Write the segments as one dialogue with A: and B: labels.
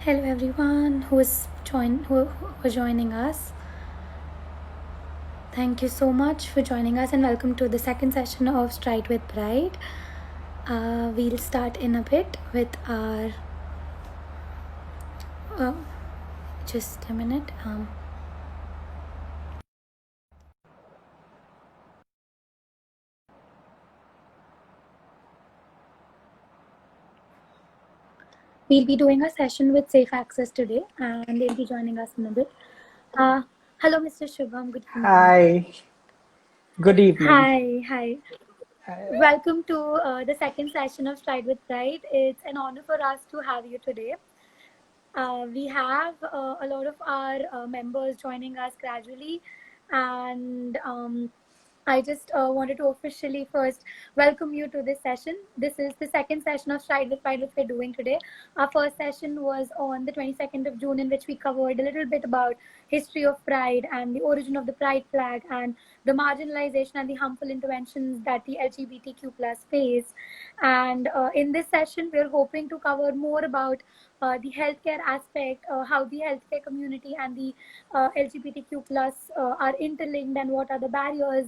A: Hello everyone who are joining us. Thank you so much for joining us and welcome to the second session of Stride with Pride. We'll start in a bit with our just a minute. We'll be doing a session with Safe Access today, and they'll be joining us in a bit. Hello, Mr. Shubham. Good evening.
B: Hi, good evening.
A: Hi. Welcome to the second session of Stride with Pride. It's an honor for us to have you today. We have a lot of our members joining us gradually, and I just wanted to officially first welcome you to this session. This is the second session of Stride with Pride, which we're doing today. Our first session was on the 22nd of June, in which we covered a little bit about history of Pride and the origin of the Pride flag and the marginalization and the harmful interventions that the LGBTQ plus face. And in this session, we're hoping to cover more about the healthcare aspect, how the healthcare community and the LGBTQ plus are interlinked, and what are the barriers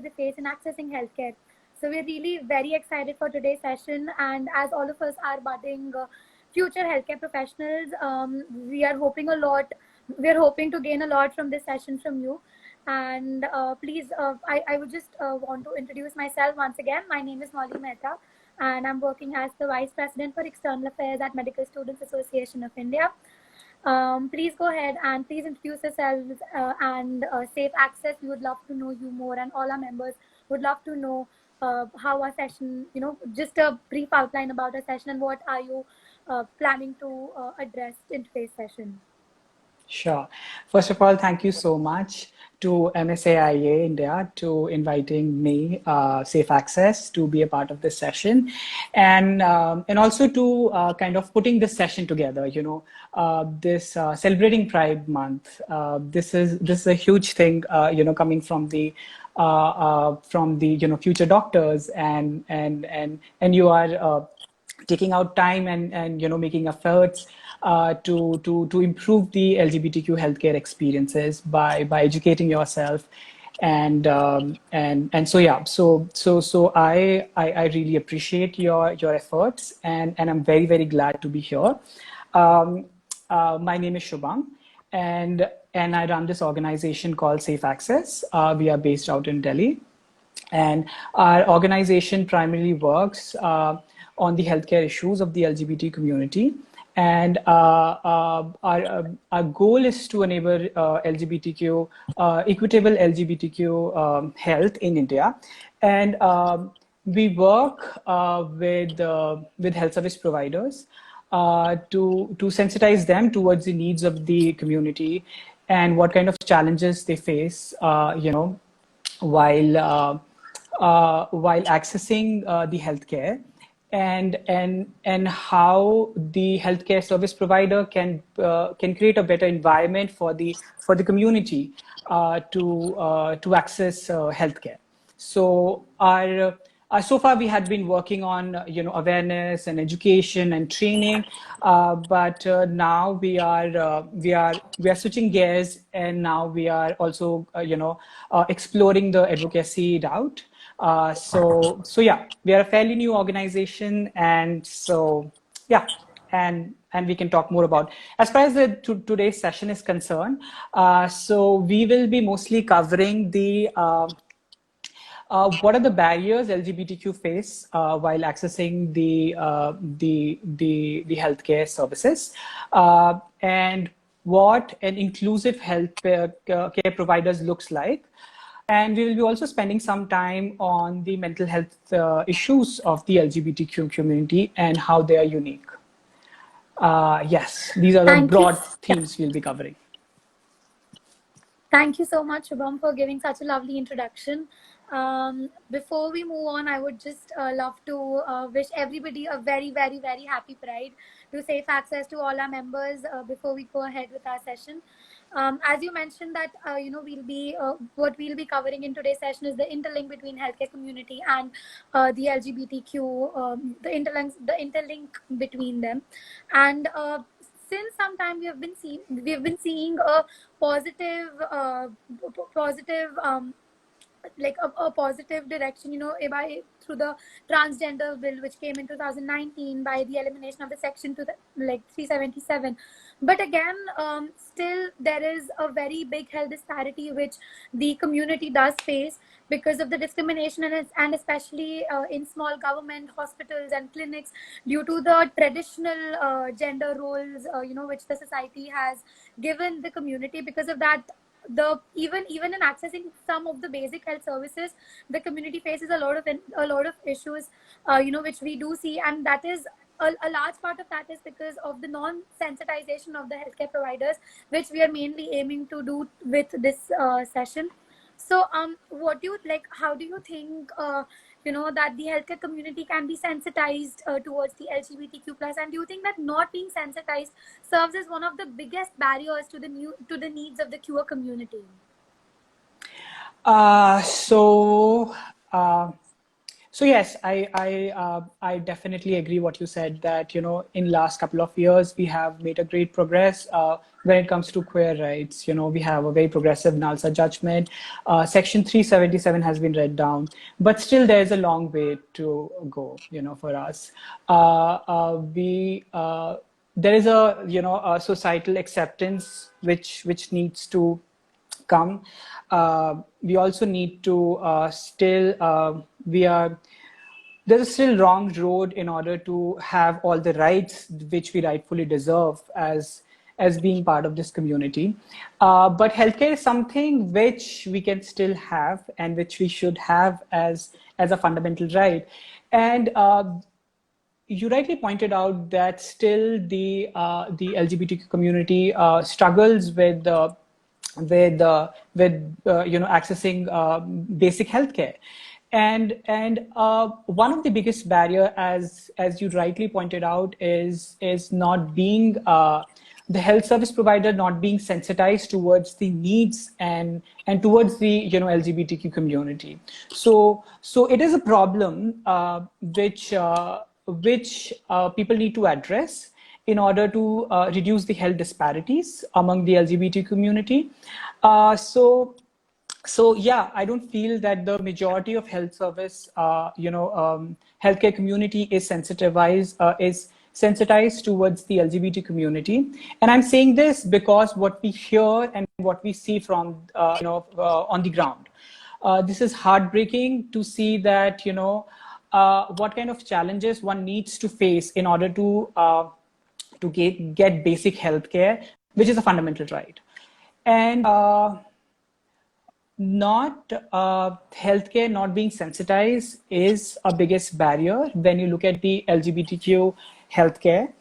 A: they face in accessing healthcare. So we're really very excited for today's session, and as all of us are budding future healthcare professionals, we are hoping a lot. We're hoping to gain a lot from this session from you. And please, I would just want to introduce myself once again. My name is Molly Mehta, and I'm working as the Vice President for External Affairs at Medical Students Association of India. Please go ahead and please introduce yourselves and Safe Access. We would love to know you more, and all our members would love to know how our session, just a brief outline about our session and what are you planning to address in today's session.
B: Sure. First of all, thank you so much to MSAIA India to inviting me, Safe Access, to be a part of this session, and also to kind of putting this session together. This celebrating Pride Month. This is a huge thing. Coming from the future doctors, and you are taking out time and making efforts to improve the LGBTQ healthcare experiences by educating yourself, and so yeah, so I really appreciate your efforts, and I'm very glad to be here. My name is Shubham, and I run this organization called Safe Access. We are based out in Delhi, and our organization primarily works on the healthcare issues of the LGBT community. And our goal is to enable equitable LGBTQ health in India. And we work with health service providers to sensitize them towards the needs of the community and what kind of challenges they face, while accessing the healthcare, and how the healthcare service provider can create a better environment for the community to access healthcare. So so far we had been working on awareness and education and training, but now we are switching gears, and now we are also exploring the advocacy route. So yeah, we are a fairly new organization, and so yeah, and we can talk more about as far as today's session is concerned. So we will be mostly covering the what are the barriers LGBTQ face while accessing the healthcare services, and what an inclusive health care providers looks like. And we will be also spending some time on the mental health issues of the LGBTQ community and how they are unique. Yes, these are the
A: Thank you.
B: broad themes we'll be covering.
A: Thank you so much, Shubham, for giving such a lovely introduction. Before we move on, I would just love to wish everybody a very happy Pride, to Safe Access to all our members before we go ahead with our session. As you mentioned that what we'll be covering in today's session is the interlink between healthcare community and the LGBTQ, the interlink between them, and since some time we have been seeing a positive positive like a positive direction, by through the transgender bill which came in 2019 by the elimination of the section to the like 377. But again, still there is a very big health disparity which the community does face because of the discrimination, and especially in small government hospitals and clinics, due to the traditional gender roles, which the society has given the community. Because of that, the even in accessing some of the basic health services, the community faces a lot of issues, which we do see, and that is a large part of that is because of the non-sensitization of the healthcare providers, which we are mainly aiming to do with this session. So, what do you like? How do you think, that the healthcare community can be sensitized towards the LGBTQ plus? And do you think that not being sensitized serves as one of the biggest barriers to the needs of the queer community?
B: So, so yes, I definitely agree what you said, that in last couple of years we have made a great progress when it comes to queer rights. We have a very progressive NALSA judgment. Section 377 has been read down, but still there's a long way to go. For us, there is a societal acceptance which needs to come. We also need to there's a still long road in order to have all the rights which we rightfully deserve as being part of this community. But healthcare is something which we can still have and which we should have as a fundamental right. And you rightly pointed out that still the LGBTQ community struggles with accessing basic healthcare, and one of the biggest barrier, as you rightly pointed out, is not being the health service provider not being sensitized towards the needs and towards the LGBTQ community. So it is a problem which people need to address in order to reduce the health disparities among the LGBT community. So yeah, I don't feel that the majority of health service, healthcare community is sensitized towards the LGBT community. And I'm saying this because what we hear and what we see from, on the ground. This is heartbreaking to see that, what kind of challenges one needs to face in order to get basic healthcare, which is a fundamental right. And healthcare not being sensitized is a biggest barrier when you look at the LGBTQ healthcare.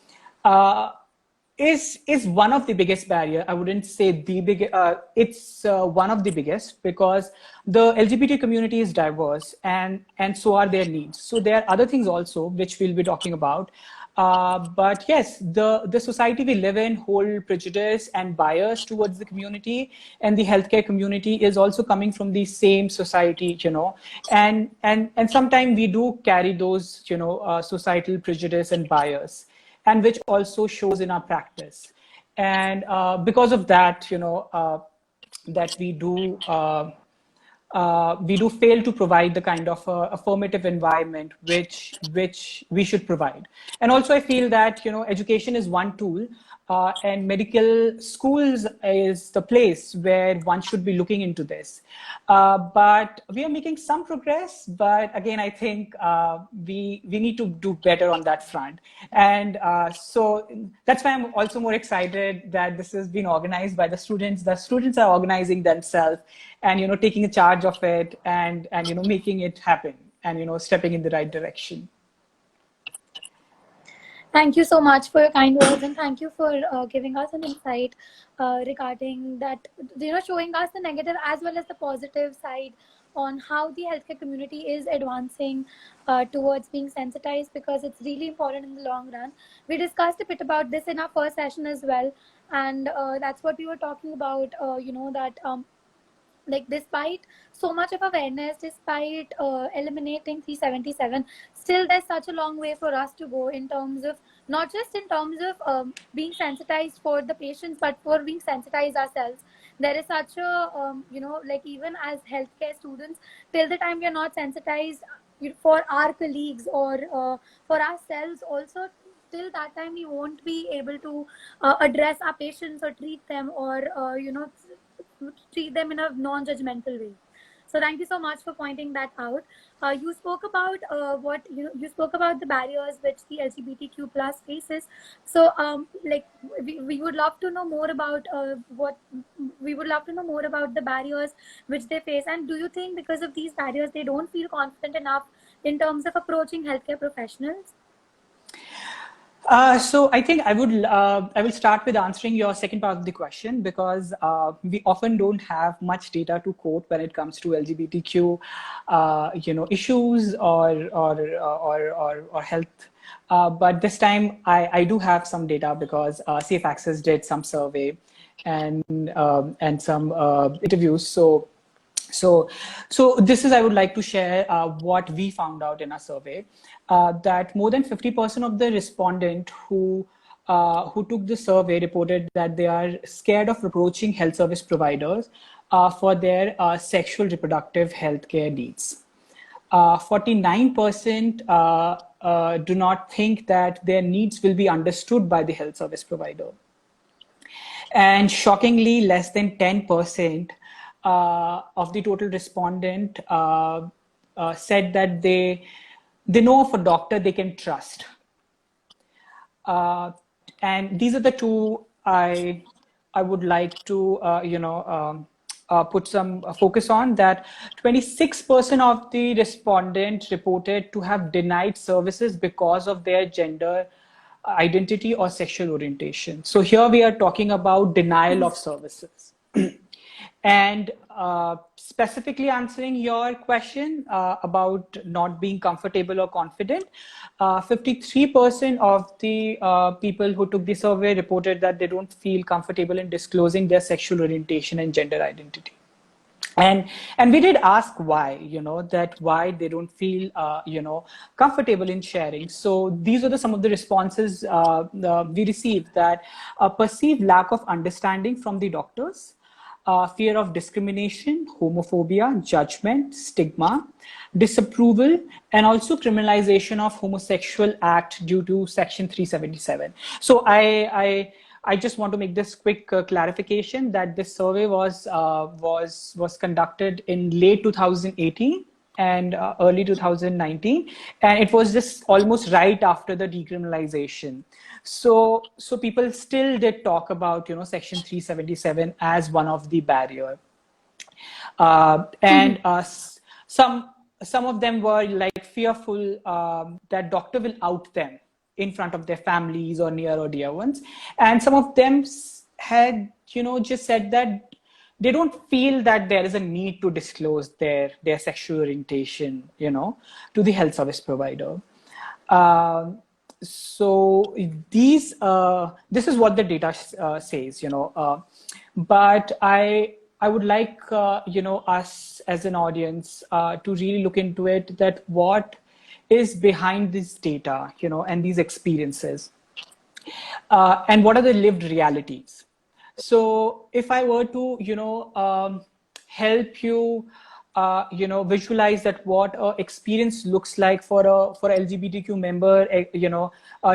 B: Is one of the biggest barrier. I wouldn't say the big. It's one of the biggest, because the LGBT community is diverse, and so are their needs. So there are other things also which we'll be talking about. But yes, the society we live in hold prejudice and bias towards the community, and the healthcare community is also coming from the same society, and sometimes we do carry those, societal prejudice and bias, and which also shows in our practice. And because of that, that we do fail to provide the kind of affirmative environment which we should provide. And also I feel that education is one tool, and medical schools is the place where one should be looking into this. But we are making some progress, but again, I think we need to do better on that front. And so that's why I'm also more excited that this has been organized by the students. The students are organizing themselves and taking a charge of it, and making it happen, and stepping in the right direction.
A: Thank you so much for your kind words, and thank you for giving us an insight regarding that, showing us the negative as well as the positive side on how the healthcare community is advancing towards being sensitized, because it's really important in the long run. We discussed a bit about this in our first session as well, and that's what we were talking about. That like despite so much of awareness, despite eliminating 377, still there's such a long way for us to go in terms of, not just in terms of being sensitized for the patients, but for being sensitized ourselves. There is such a like even as healthcare students, till the time we are not sensitized for our colleagues or for ourselves also, till that time we won't be able to address our patients or treat them, or treat them in a non-judgmental way. So thank you so much for pointing that out. You spoke about you spoke about the barriers which the LGBTQ plus faces. So like we would love to know more about the barriers which they face, and do you think because of these barriers they don't feel confident enough in terms of approaching healthcare professionals?
B: So I think I will start with answering your second part of the question, because we often don't have much data to quote when it comes to LGBTQ, issues or health. But this time I do have some data, because Safe Access did some survey and some interviews. So this is, I would like to share what we found out in our survey, that more than 50% of the respondents who took the survey reported that they are scared of approaching health service providers for their sexual reproductive health care needs. 49% do not think that their needs will be understood by the health service provider. And shockingly, less than 10% of the total respondent said that they know of a doctor they can trust. And these are the two I would like to put some focus on. That 26% of the respondents reported to have denied services because of their gender identity or sexual orientation. So here we are talking about denial of services. And specifically answering your question about not being comfortable or confident, 53% of the people who took the survey reported that they don't feel comfortable in disclosing their sexual orientation and gender identity. And we did ask why, why they don't feel, comfortable in sharing. So these are some of the responses we received: that a perceived lack of understanding from the doctors, fear of discrimination, homophobia, judgment, stigma, disapproval, and also criminalization of homosexual act due to Section 377. So I just want to make this quick clarification that this survey was conducted in late 2018 and early 2019, and it was just almost right after the decriminalization. So people still did talk about Section 377 as one of the barrier, and some of them were like fearful that doctor will out them in front of their families or near or dear ones, and some of them had just said that they don't feel that there is a need to disclose their sexual orientation to the health service provider. So this is what the data says, but I would like us as an audience to really look into it, that what is behind this data, and these experiences, and what are the lived realities. So if I were to help you visualize that what experience looks like for LGBTQ member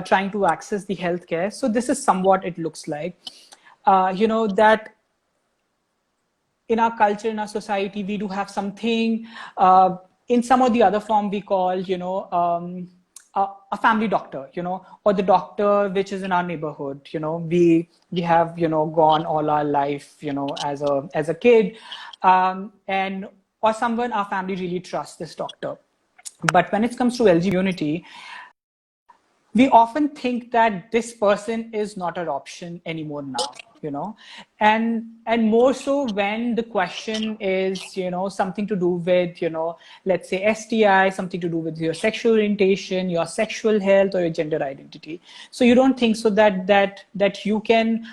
B: trying to access the healthcare, so this is somewhat it looks like. That in our culture, in our society, we do have something in some or the other form we call a family doctor, or the doctor which is in our neighborhood. We have gone all our life as a kid, and or someone our family really trusts this doctor. But when it comes to LGBT community, we often think that this person is not an option anymore now, and more so when the question is, something to do with, let's say STI, something to do with your sexual orientation, your sexual health, or your gender identity. So you don't think so that you can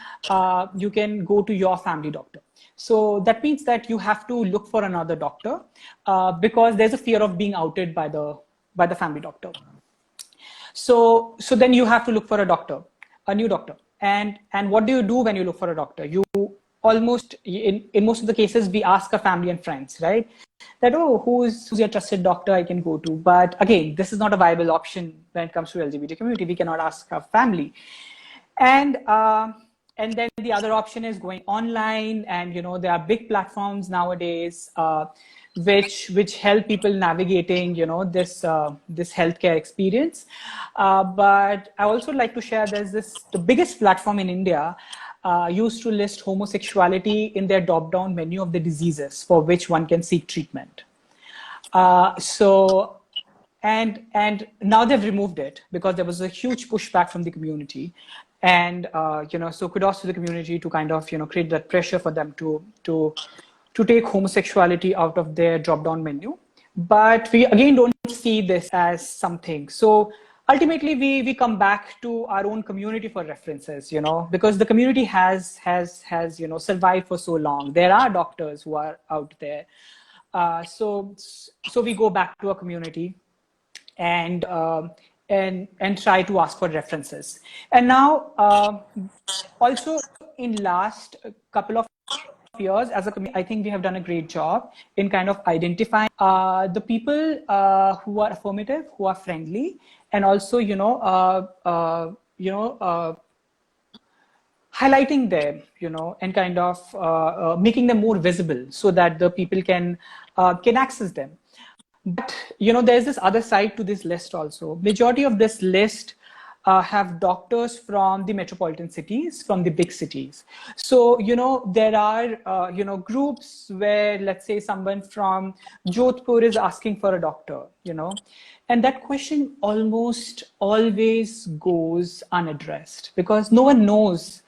B: go to your family doctor. So that means that you have to look for another doctor, because there's a fear of being outed by the family doctor. So then you have to look for a new doctor. And what do you do when you look for a doctor? You almost, in most of the cases, we ask our family and friends, right? That, oh, who's your trusted doctor I can go to? But again, this is not a viable option when it comes to LGBT community. We cannot ask our family. And then the other option is going online, and there are big platforms nowadays, which help people navigating this healthcare experience. But I also like to share, the biggest platform in India used to list homosexuality in their drop-down menu of the diseases for which one can seek treatment. And now they've removed it because there was a huge pushback from the community. And so kudos to the community to kind of create that pressure for them to take homosexuality out of their drop-down menu. But we again don't see this as something. So ultimately we come back to our own community for references, because the community has survived for so long. There are doctors who are out there. So we go back to our community and try to ask for references. And now, also in last couple of years, as a community, I think we have done a great job in kind of identifying the people who are affirmative, who are friendly, and also highlighting them, and kind of making them more visible so that the people can access them. But there's this other side to this list also. Majority of this list have doctors from the metropolitan cities, from the big cities. So there are groups where, let's say, someone from Jodhpur is asking for a doctor, and that question almost always goes unaddressed because no one knows.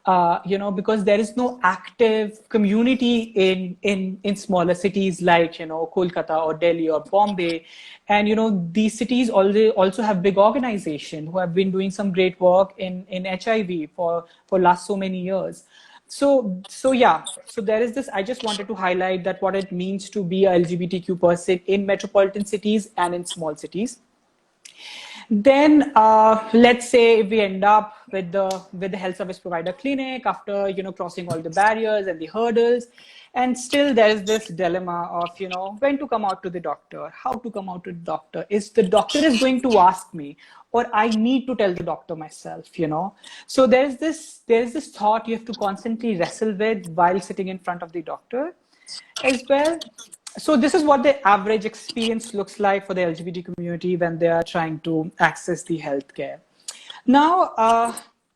B: Because there is no active community in smaller cities like, Kolkata or Delhi or Bombay. And, these cities also have big organizations who have been doing some great work in HIV for last so many years. So yeah, so there is this, I just wanted to highlight that what it means to be a LGBTQ person in metropolitan cities and in small cities. Then let's say if we end up with the health service provider clinic after crossing all the barriers and the hurdles, and still there is this dilemma of when to come out to the doctor, how to come out to the doctor. Is the doctor is going to ask me, or I need to tell the doctor myself? So there's this thought you have to constantly wrestle with while sitting in front of the doctor as well. So this is what the average experience looks like for the LGBT community when they are trying to access the healthcare. Now,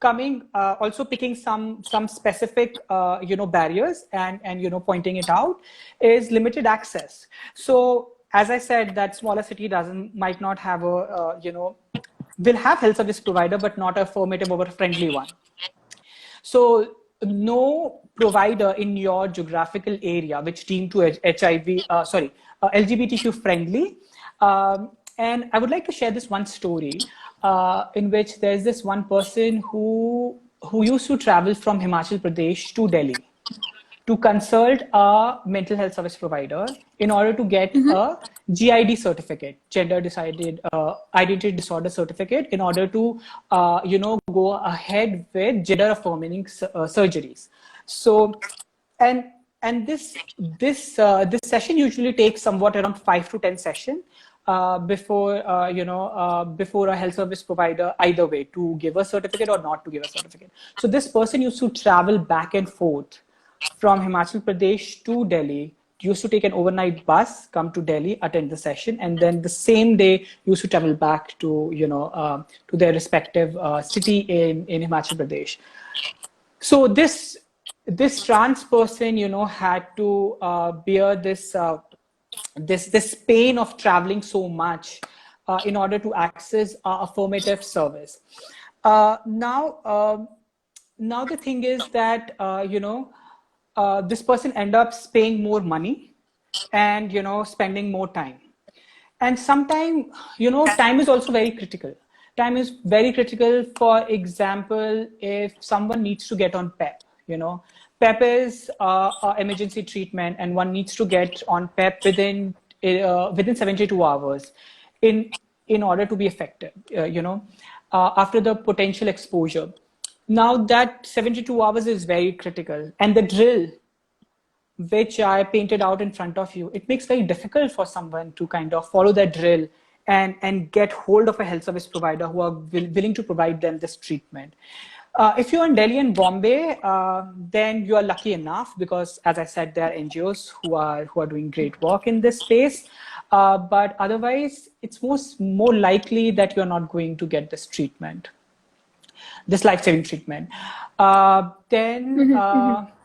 B: also picking some specific barriers and pointing it out is limited access. So as I said, that smaller city might not have will have health service provider, but not a affirmative or a friendly one. So no provider in your geographical area which deemed to LGBTQ friendly. And I would like to share this one story in which there's this one person who used to travel from Himachal Pradesh to Delhi to consult a mental health service provider in order to get a GID certificate, gender decided identity disorder certificate, in order to go ahead with gender affirming surgeries. So and this session usually takes somewhat around 5 to 10 sessions before a health service provider, either way, to give a certificate or not to give a certificate. So this person used to travel back and forth from Himachal Pradesh to Delhi, used to take an overnight bus, come to Delhi, attend the session, and then the same day used to travel back to to their respective city in Himachal Pradesh. So this trans person had to bear this pain of traveling so much in order to access affirmative service. Now the thing is that this person end up paying more money and spending more time. And sometimes time is also very critical. Time is very critical. For example, if someone needs to get on PEP, PEP is emergency treatment, and one needs to get on PEP within 72 hours in order to be effective, after the potential exposure. Now that 72 hours is very critical, and the drill which I painted out in front of you, it makes very difficult for someone to kind of follow that drill and get hold of a health service provider who are willing to provide them this treatment. If you're in Delhi and Bombay, then you are lucky enough, because, as I said, there are NGOs who are doing great work in this space. But otherwise, it's more likely that you're not going to get this treatment, this life-saving treatment. Then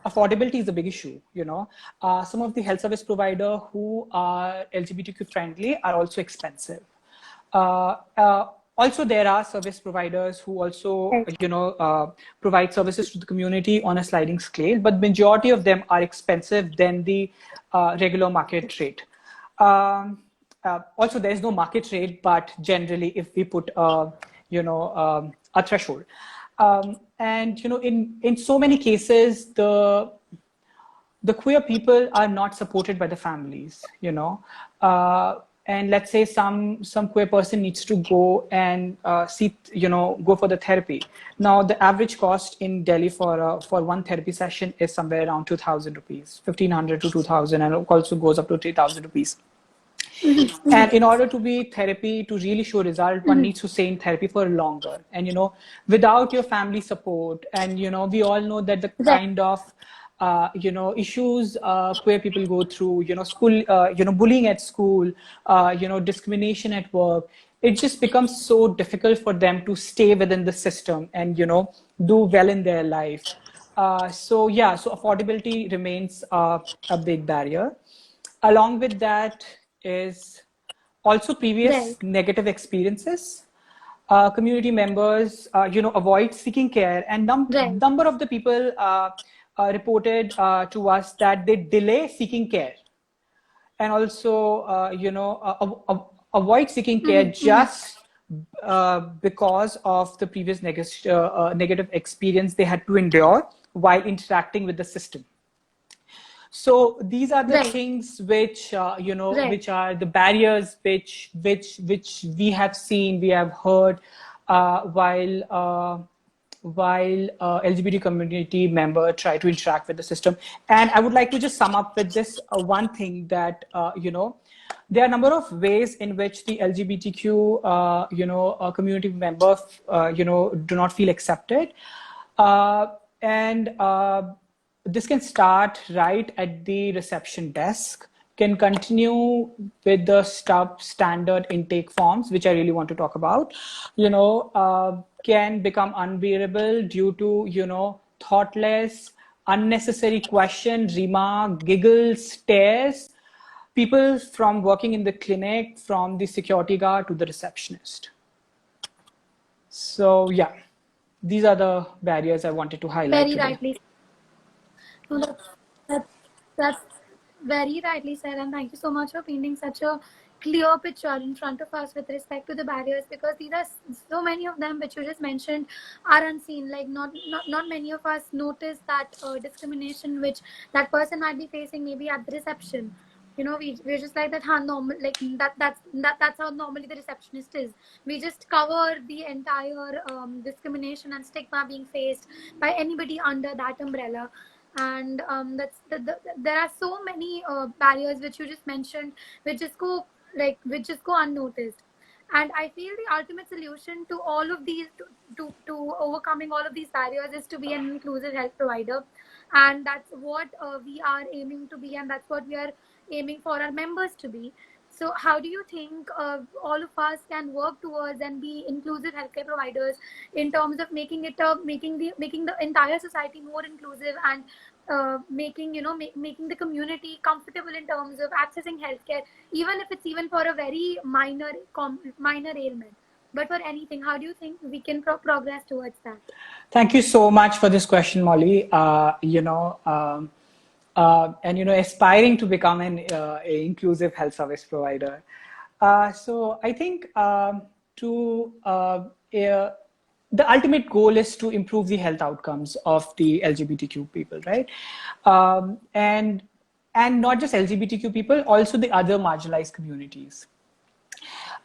B: affordability is a big issue. Some of the health service providers who are LGBTQ friendly are also expensive. Also, there are service providers who also, provide services to the community on a sliding scale, but majority of them are expensive than the regular market rate. Also, there is no market rate, but generally, if we put, a threshold, and in so many cases, the queer people are not supported by the families. And let's say some queer person needs to go and go for the therapy. Now the average cost in Delhi for one therapy session is somewhere around 2,000 rupees, 1,500 to 2,000, and it also goes up to 3,000 rupees. And in order to be therapy to really show result, one needs to stay in therapy for longer. And without your family support, and we all know that the kind of issues queer people go through, school, bullying at school, discrimination at work, it just becomes so difficult for them to stay within the system and do well in their life. So affordability remains a big barrier. Along with that is also previous negative experiences. Community members, avoid seeking care, and number of the people reported to us that they delay seeking care, and also avoid seeking care just because of the previous negative experience they had to endure while interacting with the system. So these are the things which which are the barriers which we have seen, we have heard while LGBT community member try to interact with the system. And I would like to just sum up with this one thing, that there are a number of ways in which the LGBTQ community members do not feel accepted, and this can start right at the reception desk, can continue with the standard intake forms, which I really want to talk about, can become unbearable due to, thoughtless, unnecessary question, remark, giggles, stares, people from working in the clinic, from the security guard to the receptionist. So yeah, these are the barriers I wanted to highlight.
A: Very rightly. That's very rightly said, and thank you so much for painting such a clear picture in front of us with respect to the barriers, because these are so many of them which you just mentioned are unseen. Like not many of us notice that discrimination which that person might be facing, maybe at the reception. We're just like that, normal, like that's how normally the receptionist is. We just cover the entire discrimination and stigma being faced by anybody under that umbrella. And there are so many barriers which you just mentioned, which just go unnoticed. And I feel the ultimate solution to all of these, to overcoming all of these barriers, is to be an inclusive health provider. And that's what we are aiming to be, and that's what we are aiming for our members to be. So how do you think all of us can work towards and be inclusive healthcare providers in terms of making it making the entire society more inclusive and making making the community comfortable in terms of accessing healthcare, even if it's even for a very minor ailment, but for anything? How do you think we can progress towards that?
B: Thank you so much for this question, Molly. And aspiring to become an inclusive health service provider. So I think to the ultimate goal is to improve the health outcomes of the LGBTQ people, right? And not just LGBTQ people, also the other marginalized communities.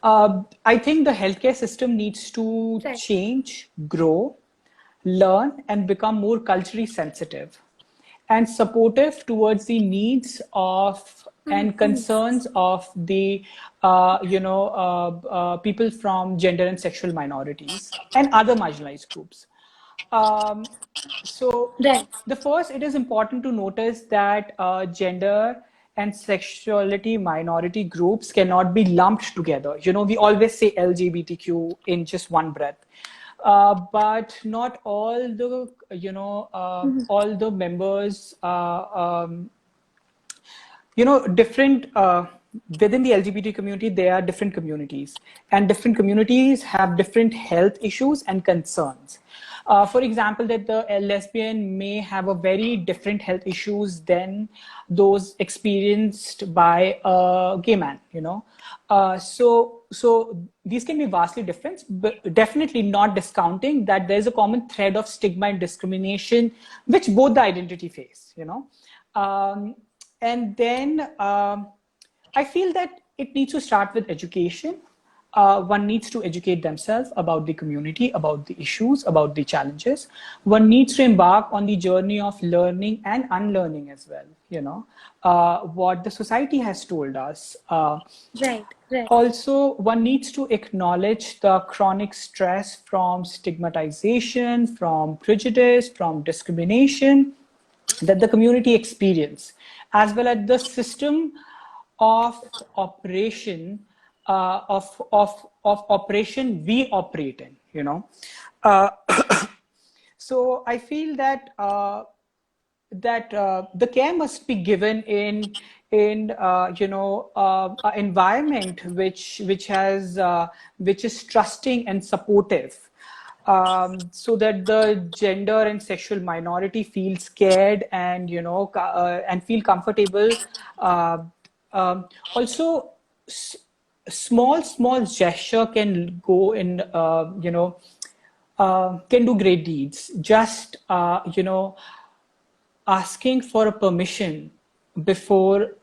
B: I think the healthcare system needs to change, grow, learn, and become more culturally sensitive and supportive towards the needs of and concerns of the people from gender and sexual minorities and other marginalized groups. So the first, it is important to notice that gender and sexuality minority groups cannot be lumped together. We always say LGBTQ in just one breath. But not all the all the members different within the LGBT community. There are different communities, and different communities have different health issues and concerns. For example, that the lesbian may have a very different health issues than those experienced by a gay man, so these can be vastly different, but definitely not discounting that there's a common thread of stigma and discrimination which both the identity face, and then I feel that it needs to start with education. One needs to educate themselves about the community, about the issues, about the challenges. One needs to embark on the journey of learning and unlearning as well, what the society has told us.
A: Right.
B: Also, one needs to acknowledge the chronic stress from stigmatization, from prejudice, from discrimination that the community experience, as well as the system of operation of operation we operate in. So I feel that the care must be given in an environment which is trusting and supportive, so that the gender and sexual minority feel scared and and feel comfortable. Also, small gesture can go in, can do great deeds. Just asking for a permission before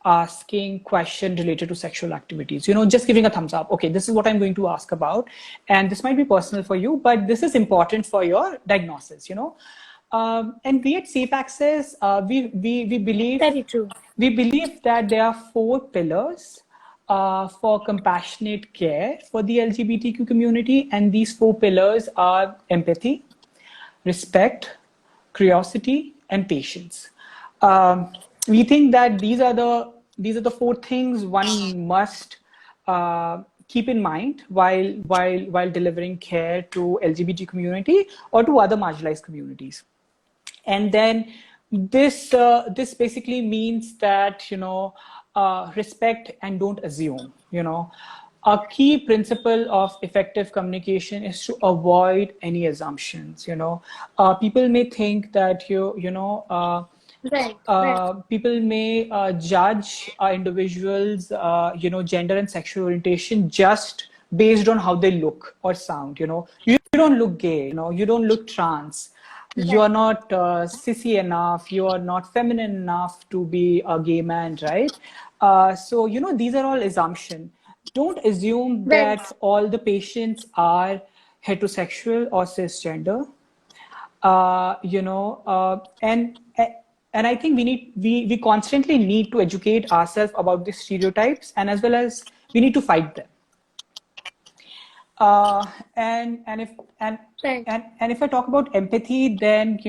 B: asking question related to sexual activities, just giving a thumbs up. Okay, this is what I'm going to ask about, and this might be personal for you, but this is important for your diagnosis. And we at Safe Access, we believe,
A: very true.
B: We believe that there are 4 pillars for compassionate care for the LGBTQ community, and these 4 pillars are empathy, respect, curiosity, and patience. We think that these are the 4 things one must keep in mind while delivering care to LGBT community or to other marginalized communities. And then this basically means that respect and don't assume. A key principle of effective communication is to avoid any assumptions. People may think that people may judge individuals, gender and sexual orientation just based on how they look or sound. You don't look gay. You don't look trans. You are not sissy enough. You are not feminine enough to be a gay man, right? So these are all assumptions. Don't assume that all the patients are heterosexual or cisgender. And I think we constantly need to educate ourselves about the stereotypes, and as well as we need to fight them. And if I talk about empathy, then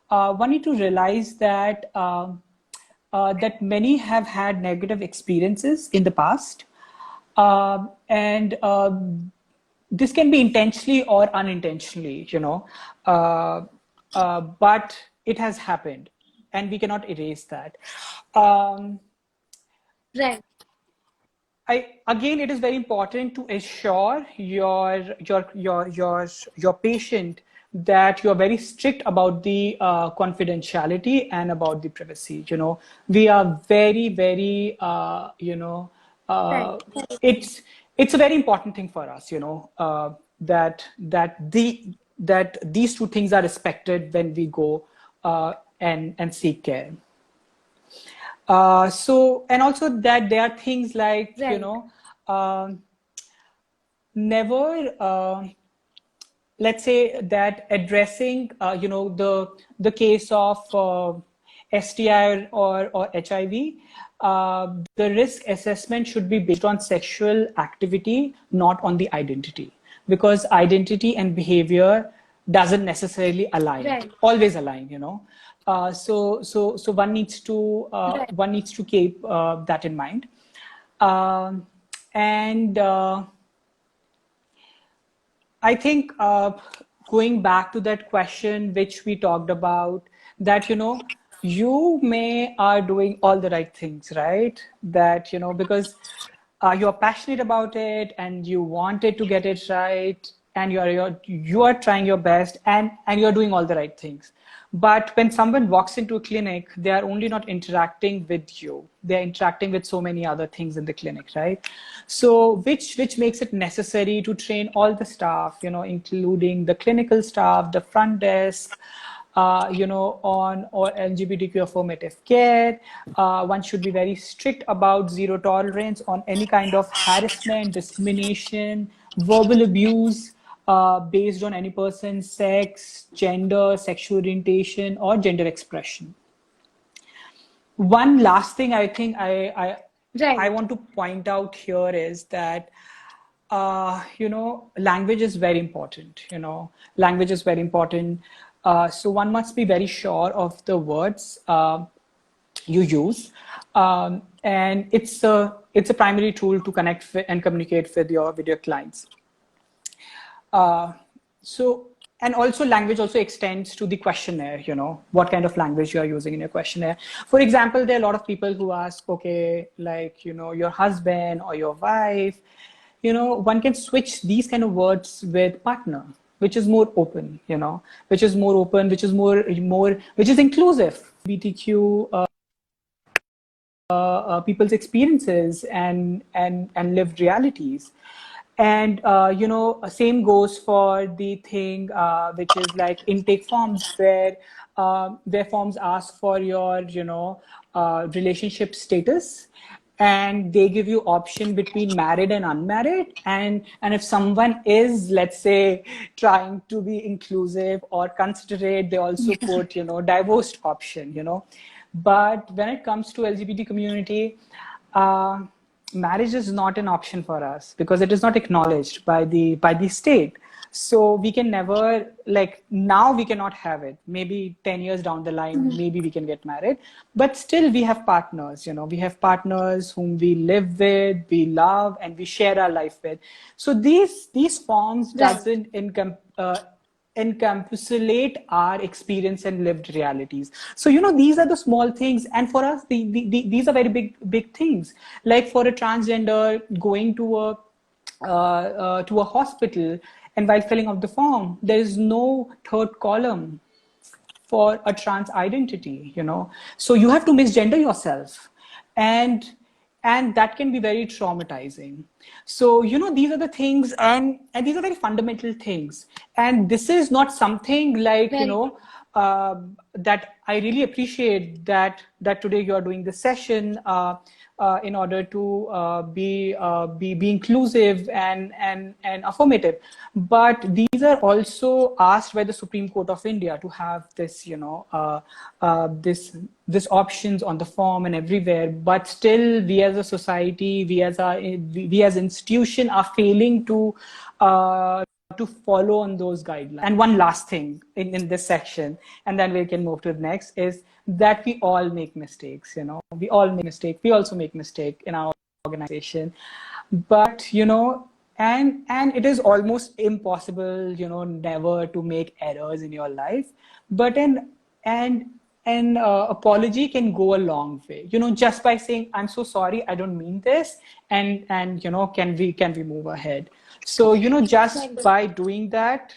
B: one need to realize that that many have had negative experiences in the past, and this can be intentionally or unintentionally, but it has happened, and we cannot erase that. Um,
A: Right.
B: Again, it is very important to assure your patient that you're very strict about the confidentiality and about the privacy. We are very, very,
A: Right.
B: uh, it's a very important thing for us, that these two things are respected when we go and seek care. And also that there are things like,
A: Right.
B: um, never, let's say that addressing, the case of STI or HIV, the risk assessment should be based on sexual activity, not on the identity, because identity and behavior doesn't necessarily align,
A: Right.
B: always align. So
A: Right.
B: one needs to keep that in mind. Um, and I think, going back to that question which we talked about, that you may are doing all the right things, right? That because you're passionate about it and you wanted to get it right, and you are trying your best, and you're doing all the right things. But when someone walks into a clinic, they are only not interacting with you. They're interacting with so many other things in the clinic, right? So which makes it necessary to train all the staff, including the clinical staff, the front desk, on or LGBTQ affirmative care. One should be very strict about zero tolerance on any kind of harassment, discrimination, verbal abuse, based on any person's sex, gender, sexual orientation, or gender expression. One last thing I think I
A: Right.
B: want to point out here is that, language is very important. Language is very important. So one must be very sure of the words you use, and it's a primary tool to connect and communicate with your clients. Uh, so, and also language also extends to the questionnaire, what kind of language you are using in your questionnaire. For example, there are a lot of people who ask, okay, like, your husband or your wife, one can switch these kind of words with partner, which is more open, which is more open, which is which is inclusive. BTQ people's experiences and lived realities. And same goes for the thing which is like intake forms, where forms ask for your relationship status, and they give you option between married and unmarried, and if someone is, let's say, trying to be inclusive or considerate, they also put divorced option. But when it comes to LGBT community, uh, marriage is not an option for us because it is not acknowledged by the state. So we can never, like, now we cannot have it. Maybe 10 years down the line, maybe we can get married, but still we have partners. We have partners whom we live with, we love, and we share our life with. So these forms
A: Right.
B: doesn't encapsulate our experience and lived realities. So these are the small things, and for us these are very big things. Like for a transgender going to a hospital, and while filling out the form, there is no third column for a trans identity. So you have to misgender yourself, and that can be very traumatizing. So these are the things, and these are very fundamental things, and this is not something like,
A: Very.
B: that I really appreciate that today you are doing this session, in order to be inclusive and affirmative. But these are also asked by the Supreme Court of India to have this, this options on the form and everywhere. But still, we as a society, we as institution are failing to to follow on those guidelines. And one last thing in this section, and then we can move to the next, is that we all make mistakes. We all make mistakes. We also make mistake in our organization, but and it is almost impossible, never to make errors in your life. But an apology can go a long way, just by saying, I'm so sorry, I don't mean this, and can we move ahead. So just by doing that,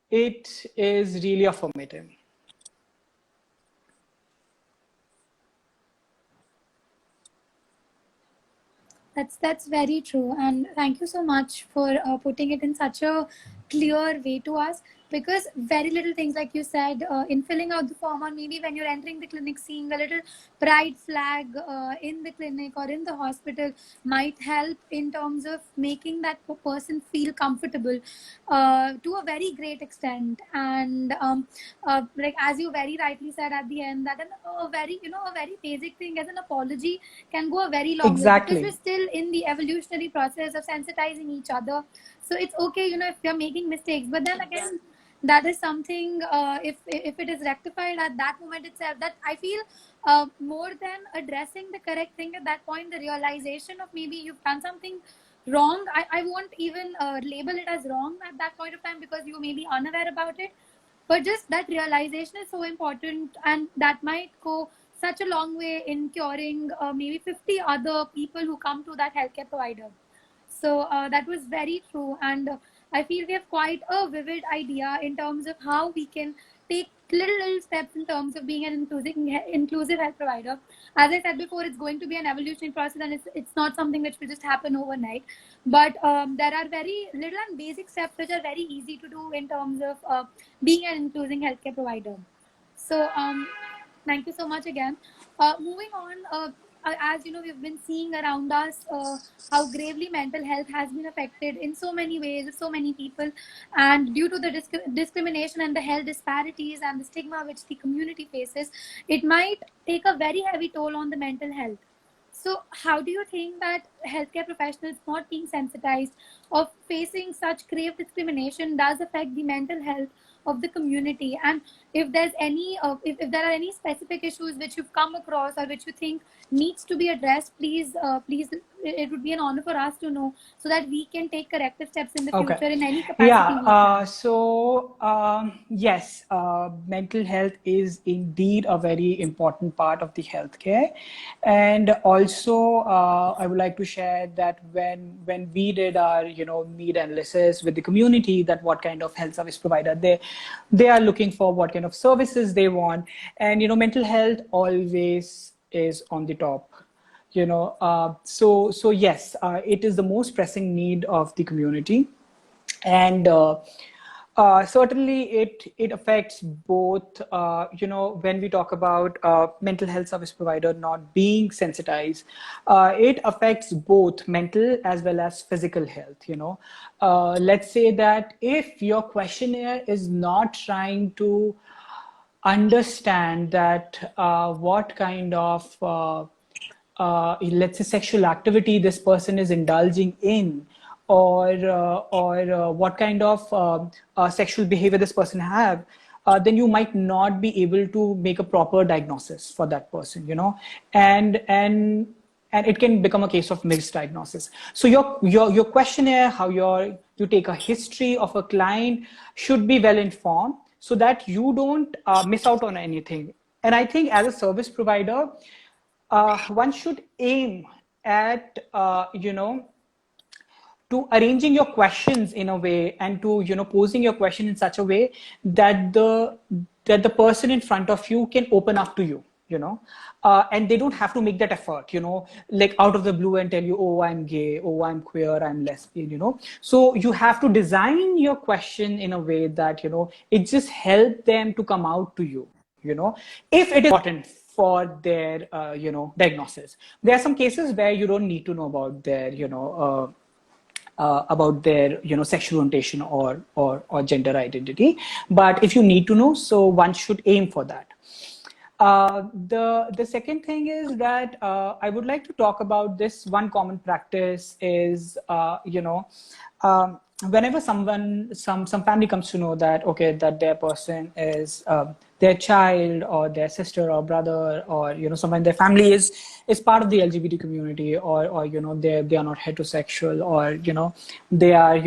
B: it is really affirmative.
A: That's very true, and thank you so much for putting it in such a clear way to us. Because very little things, like you said, in filling out the form, or maybe when you're entering the clinic, seeing a little pride flag in the clinic or in the hospital might help in terms of making that person feel comfortable to a very great extent. And like as you very rightly said at the end, that a very a very basic thing as an apology can go a very long way, because we're still in the evolutionary process of sensitizing each other. So it's okay, if you're making mistakes, but then again, that is something, if it is rectified at that moment itself, that I feel more than addressing the correct thing at that point, the realization of maybe you've done something wrong. I won't even label it as wrong at that point of time, because you may be unaware about it. But just that realization is so important, and that might go such a long way in curing maybe 50 other people who come to that healthcare provider. So that was very true, and I feel we have quite a vivid idea in terms of how we can take little steps in terms of being an inclusive health provider. As I said before, it's going to be an evolutionary process, and it's not something which will just happen overnight. But there are very little and basic steps which are very easy to do in terms of being an inclusive healthcare provider. So thank you so much again. Moving on, as you know, we've been seeing around us how gravely mental health has been affected in so many ways, so many people, and due to the discrimination and the health disparities and the stigma which the community faces, it might take a very heavy toll on the mental health. So how do you think that healthcare professionals not being sensitized of facing such grave discrimination does affect the mental health of the community? And if there's any if there are any specific issues which you've come across or which you think needs to be addressed, please it would be an honor for us to know, so that we can take corrective steps in the future in any capacity.
B: Yes, mental health is indeed a very important part of the healthcare. And also I would like to share that when we did our need analysis with the community, that what kind of health service provider they are looking for, what kind of services they want, and mental health always is on the top. So yes, it is the most pressing need of the community. And certainly it affects both, when we talk about mental health service provider not being sensitized, it affects both mental as well as physical health. Let's say that if your questionnaire is not trying to understand that what kind of let's say sexual activity this person is indulging in, or what kind of sexual behavior this person have, then you might not be able to make a proper diagnosis for that person, and it can become a case of misdiagnosis. So your questionnaire, how you take a history of a client, should be well informed, so that you don't miss out on anything. And I think as a service provider, one should aim at to arranging your questions in a way, and to posing your question in such a way that the person in front of you can open up to you, and they don't have to make that effort, like out of the blue, and tell you, oh, I'm gay, oh, I'm queer, I'm lesbian. So you have to design your question in a way that it just helps them to come out to you, if it is important for their diagnosis. There are some cases where you don't need to know about their sexual orientation or gender identity, but if you need to know, so one should aim for that. The second thing is that I would like to talk about this. One common practice is whenever some family comes to know that, okay, that their person is their child or their sister or brother, or someone in their family is part of the LGBT community, or they are not heterosexual, or they are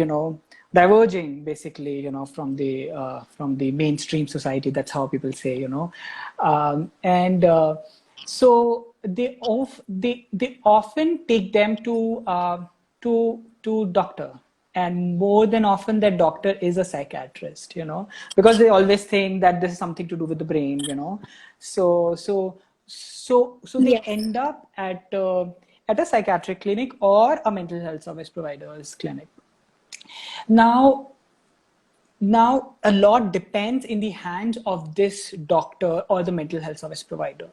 B: diverging basically from the mainstream society. That's how people say, and so they often take them to doctor, and more than often that doctor is a psychiatrist, because they always think that this is something to do with the brain, so they
A: Yes.
B: end up at a psychiatric clinic or a mental health service provider's clinic. now now a lot depends in the hands of this doctor or the mental health service provider,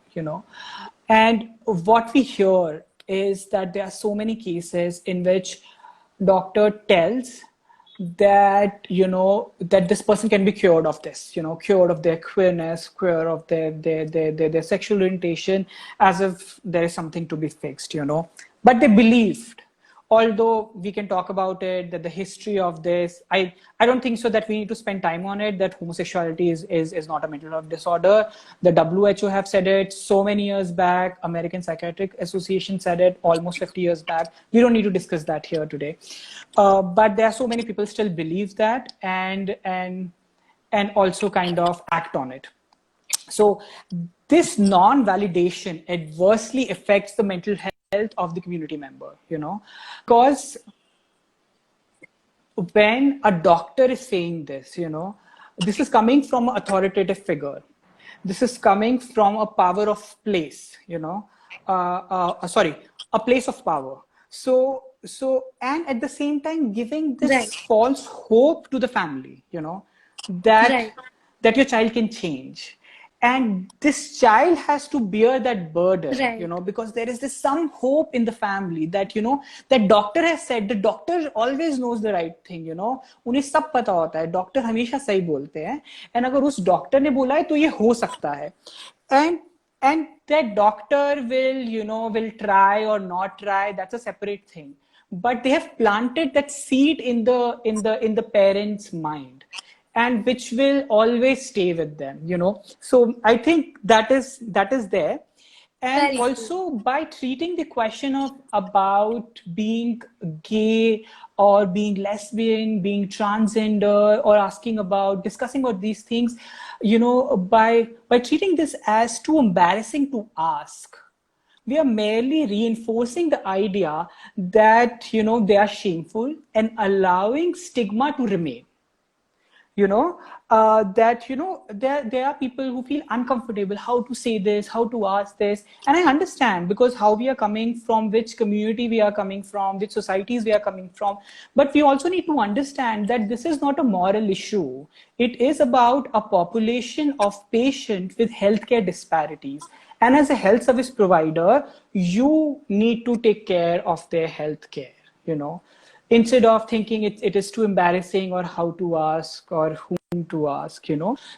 B: and what we hear is that there are so many cases in which doctor tells that that this person can be cured of this, cured of their queerness, cured of their sexual orientation, as if there is something to be fixed, but they believed. Although we can talk about it, that the history of this, I don't think so that we need to spend time on it, that homosexuality is not a mental health disorder. The WHO have said it so many years back. American Psychiatric Association said it almost 50 years back. We don't need to discuss that here today. But there are so many people still believe that, and also kind of act on it. So this non-validation adversely affects the mental health of the community member, because when a doctor is saying this, this is coming from an authoritative figure. This is coming from a power of place, sorry, a place of power. And at the same time, giving this
A: Right.
B: false hope to the family, that
A: Right.
B: that your child can change, and this child has to bear that burden,
A: Right.
B: because there is this some hope in the family that that doctor has said. The doctor always knows the right thing, उन्हें सब पता होता है, doctor हमेशा सही बोलते हैं, and अगर उस डॉक्टर ने बोला है तो ये हो सकता है, and that doctor will try or not try, that's a separate thing, but they have planted that seed in the parents' mind, and which will always stay with them, so I think that is there. And
A: Very true.
B: also, by treating the question of about being gay or being lesbian, being transgender, or asking about discussing about these things, by treating this as too embarrassing to ask, we are merely reinforcing the idea that they are shameful and allowing stigma to remain. That there are people who feel uncomfortable how to say this, how to ask this, and I understand, because how we are coming from, which community we are coming from, which societies we are coming from, but we also need to understand that this is not a moral issue. It is about a population of patients with healthcare disparities, and as a health service provider, you need to take care of their healthcare, instead of thinking it is too embarrassing, or how to ask, or whom to ask,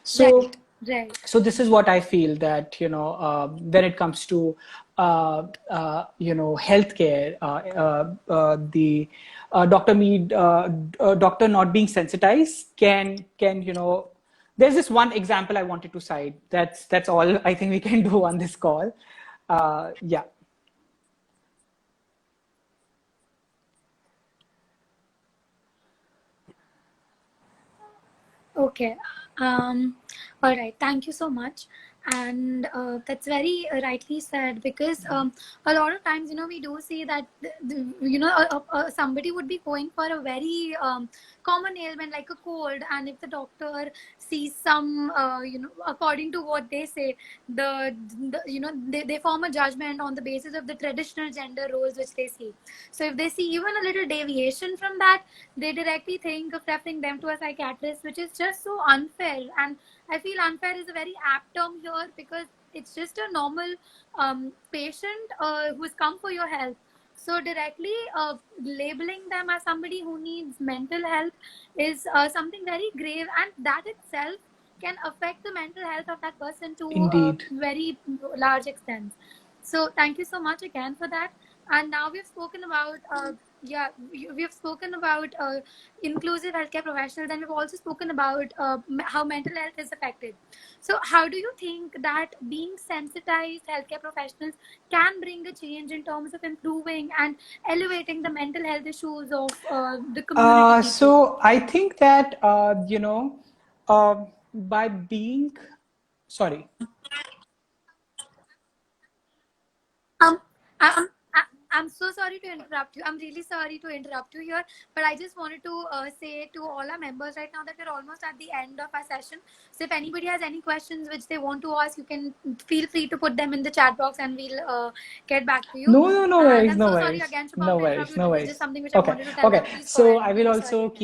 B: so
A: Right. Right.
B: so this is what I feel, that when it comes to healthcare, the doctor not being sensitized can there's this one example I wanted to cite. That's all I think we can do on this call. Yeah.
A: Okay. All right. Thank you so much. And that's very rightly said, because a lot of times, we do see that, somebody would be going for a very common ailment like a cold, and if the doctor sees some, according to what they say, they form a judgment on the basis of the traditional gender roles which they see. So if they see even a little deviation from that, they directly think of referring them to a psychiatrist, which is just so unfair. And I feel unfair is a very apt term here, because it's just a normal patient who's come for your health. So directly labeling them as somebody who needs mental health is something very grave, and that itself can affect the mental health of that person to a
B: Indeed.
A: very large extent. So thank you so much again for that. And now we've spoken about yeah, we have spoken about inclusive healthcare professionals, and we've also spoken about how mental health is affected. So how do you think that being sensitized healthcare professionals can bring a change in terms of improving and elevating the mental health issues of the community people?
B: So I think that by being sorry.
A: Um, I'm so sorry to interrupt you. I'm really sorry to interrupt you here, but I just wanted to say to all our members right now that we're almost at the end of our session. So if anybody has any questions which they want to ask, you can feel free to put them in the chat box, and we'll get back to you.
B: No, no, no
A: And
B: worries,
A: I'm
B: no
A: so sorry
B: worries,
A: again, Shubham,
B: no
A: to interrupt
B: worries,
A: you.
B: no
A: It was just
B: worries.
A: something which I
B: Okay,
A: wanted to tell
B: okay.
A: them. Please go
B: So
A: ahead.
B: I
A: I'm
B: will
A: really sorry
B: also
A: again.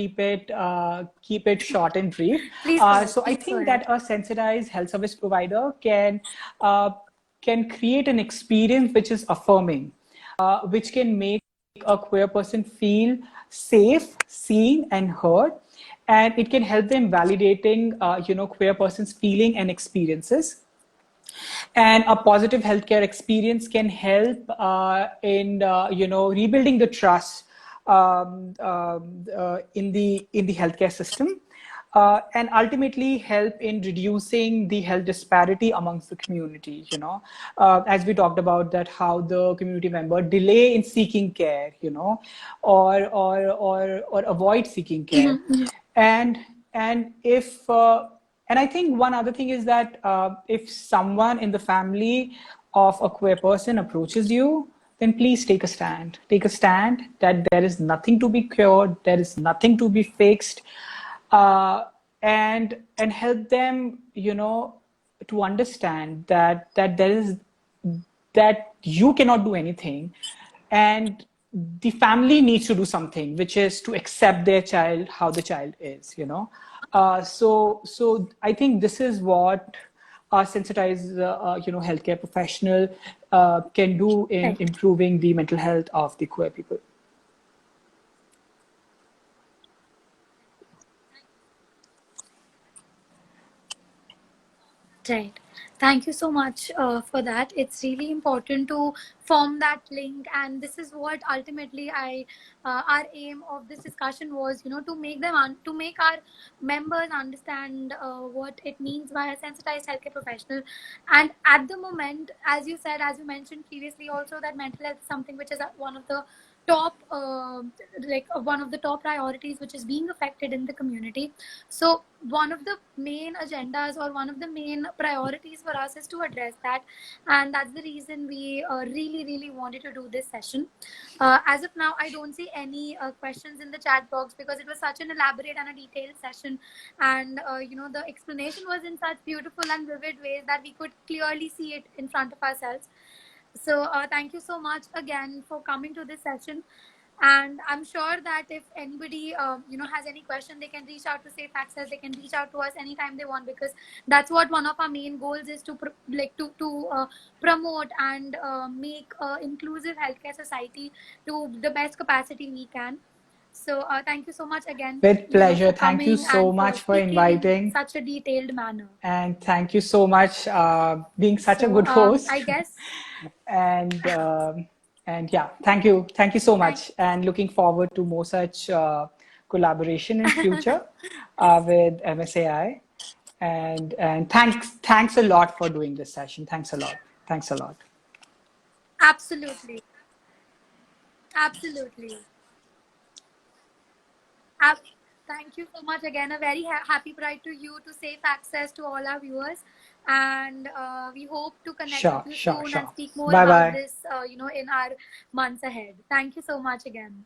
B: keep it short and brief.
A: Please go ahead.
B: So I
A: Please go
B: think
A: ahead.
B: that a sensitized health service provider uh, can create an experience which is affirming, which can make a queer person feel safe, seen, and heard, and it can help them validating, queer person's feeling and experiences. And a positive healthcare experience can help in rebuilding the trust in the healthcare system, and ultimately help in reducing the health disparity amongst the community. As we talked about that, how the community member delay in seeking care, or avoid seeking care, and if and I think one other thing is that if someone in the family of a queer person approaches you, then please take a stand. Take a stand that there is nothing to be cured, there is nothing to be fixed, uh, and help them, to understand that there is that you cannot do anything, and the family needs to do something, which is to accept their child how the child is. So I think this is what a sensitized healthcare professional can do in
A: Right.
B: improving the mental health of the queer people.
A: Right. Thank you so much for that. It's really important to form that link, and this is what ultimately our aim of this discussion was. To make to make our members understand what it means by a sensitized healthcare professional. And at the moment, as you said, as you mentioned previously, also that mental health is something which is one of the top one of the top priorities which is being affected in the community. So one of the main agendas or one of the main priorities for us is to address that, and that's the reason we really wanted to do this session. As of now, I don't see any questions in the chat box because it was such an elaborate and a detailed session, and the explanation was in such beautiful and vivid ways that we could clearly see it in front of ourselves. So thank you so much again for coming to this session. And I'm sure that if anybody has any question, they can reach out to Safe Access. They can reach out to us anytime they want, because that's what one of our main goals is, to promote and make inclusive healthcare society to the best capacity we can. So thank you so much again,
B: With pleasure.
A: for
B: Thank you
A: coming
B: so
A: and for
B: much for
A: speaking in
B: inviting.
A: such a detailed manner.
B: And thank you so much being such a
A: So
B: good host.
A: I guess
B: and yeah, thank you so
A: thank
B: much, and looking forward to more such collaboration in future with MSAI. And thanks a lot for doing this session. Thanks a lot.
A: absolutely, absolutely. Ab- Thank you so much again. A very happy pride to you, to Safe Access, to all our viewers. And we hope to connect with
B: Sure,
A: you
B: sure,
A: soon and
B: sure.
A: speak more
B: Bye
A: about
B: bye.
A: this, in our months ahead. Thank you so much again.